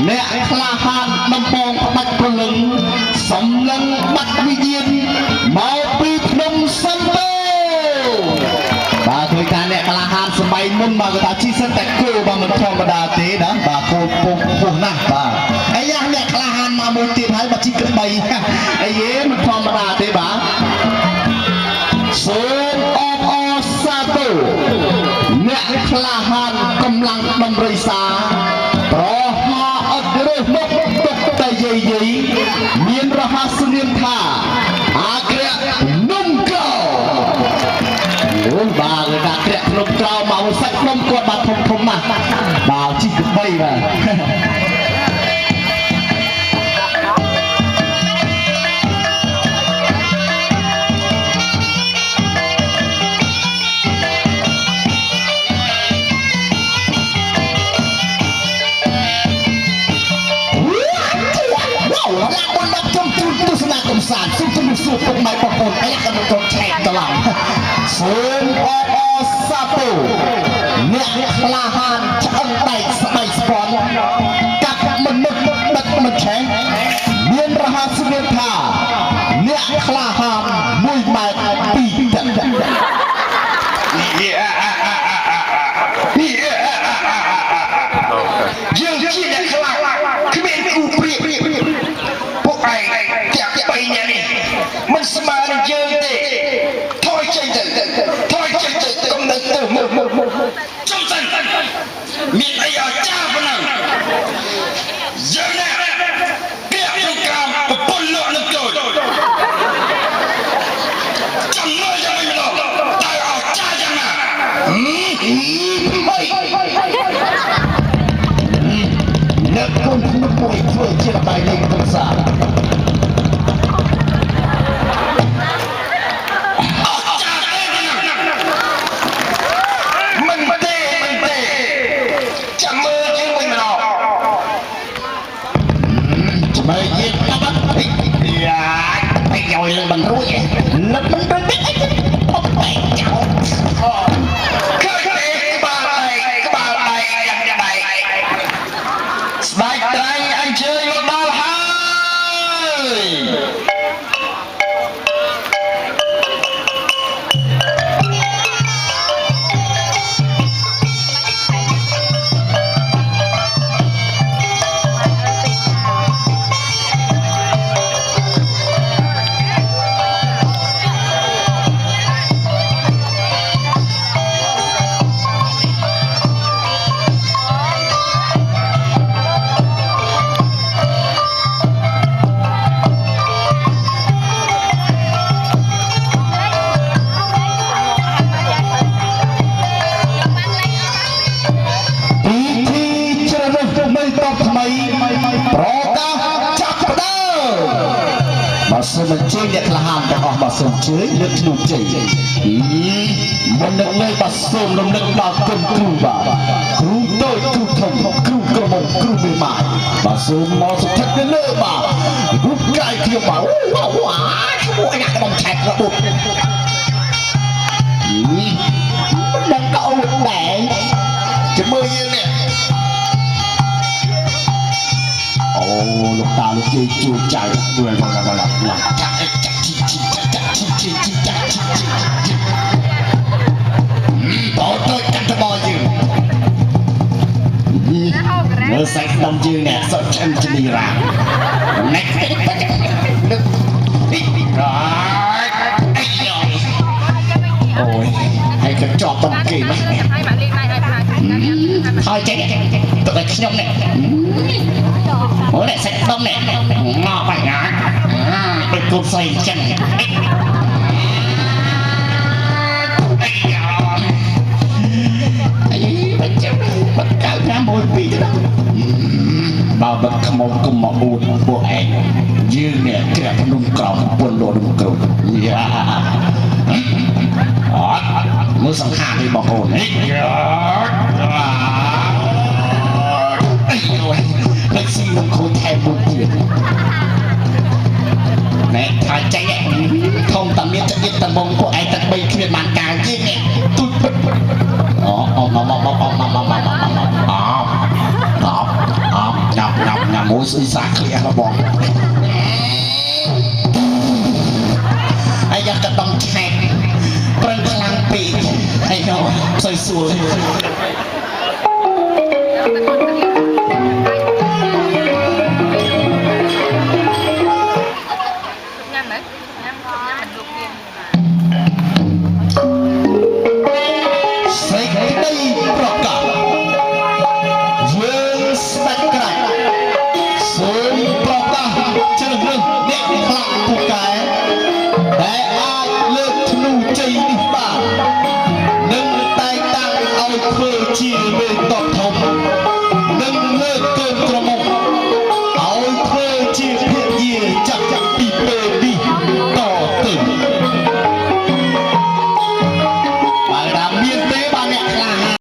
អ្នកខ្លះហានដំបងផ្ដាច់ព្រលឹងសំឡឹងបាត់វិញ្ញាណមកពីភ្នំសំបូរបាទធ្វើការអ្នកខ្លះហានសម័យមុនមកថាជីសិនតែគោបើមិនធម្មតាទេណាបាទគោពុះណាស់បាទអាយ៉ាអ្នកខ្លះហានមកមួយទៀតហើយបើជីក្របីអីយេមិនធម្មតាទេបាទសូមអបអរសាទរអ្នកខ្លះហានកម្លាំងដំរីសាប្រហាអត់រើសមុខទុកតែយាយមានរហស្សនាមថាអាក្រាក់នំក្រោអូបាទលើអាក្រាក់នំក្រោមកសាច់នំគាត់បាទធំណាស់បាទជីកបីបាទសាទសុំជំនួសពុកម៉ែបងប្អូនអីក៏មិនចូលឆែកតឡំសូមអបអរសាទរអ្នកក្លាហានឆ្អឹងដែកស្បែកស្ពាន់កាប់មនុស្សដឹកមិនឆេះមានរហស្សនាមថាអ្នកក្លាហាន1ម៉ែត្រ2តឹកយើងជាអ្នកក្លាគ្មានគូព្រៀបពួកឯងមិនស្មើនឹងយើងទេថយចេញទៅកុំនៅទៅចំសិនមានអីឲ្យចាប៉ុណ្ណឹងយើងណាគេក្នុងក្រមប្រពន្ធលក់នឹងចូលចាំមើលយ៉ាងមិនម្ដងតើឲ្យចាយ៉ាងណាអ្នកកូនក្នុងមួយធ្វើជាល្បែងលេងកំសាន្តមិនរួចលឹកមិនរួចទេអត់តែចោលឃើញទេក្បាលដៃយ៉ាងដៃស្បែកត្រៃអញ្ជើញមកដល់ហើយសូមអញ្ជើញអ្នកក្លាហានទាំងអស់បាទសូមអញ្ជើញលើកធ្នូជ័យមុននឹងលើបាទសូមរំលឹកដល់គុណគ្រូបាទគ្រូតូចគ្រូធំគ្រូក្រមុំគ្រូមេម៉ាយបាទសូមមកស្ថិតនៅលើបាទរូបកាយខ្ញុំបាទវ៉ាឈ្មោះអាក្ដុំឆែករបត់មិនដឹងក៏អួតដែរជាមួយយើងនេះអូលោកតាលោកយាយជួចៅvừa là bỏ tôi cắt cho bò chứ nó sạch đông chứ nè sợ chân chân đi ra nách ôi hay cái trò tông kỳ mấy thôi chết tụi này nhông này ủa này sạch đông này ngò phải ngã bên cột xoay chân bật cao ra môi bị thế đó bao bật không một cùng một buồn bộ ảnh như nè kẹp nung còng buồn lộ nung còng mới sống hạ đi bỏ hồn ấy lại xin nung khối thêm một chuyện nè thay chạy không tầm biết trận biết tầm bông của ai tận bay thuyền màn cao chứ nè tôi nhọc មួយស្អីសាឃ្លៀសបងអាយ៉ាក៏ต้องឆែកប្រឹងខ្លាំងពេកអីនោះផ្សេងសួរសេចក្តីប្រកាសយើងស្ដេចក្រែងសូមប្រកាសជ្រើសរើសអ្នកខ្លាំងពូកែដែលអាចលើកធ្នូជ័យនេះបាន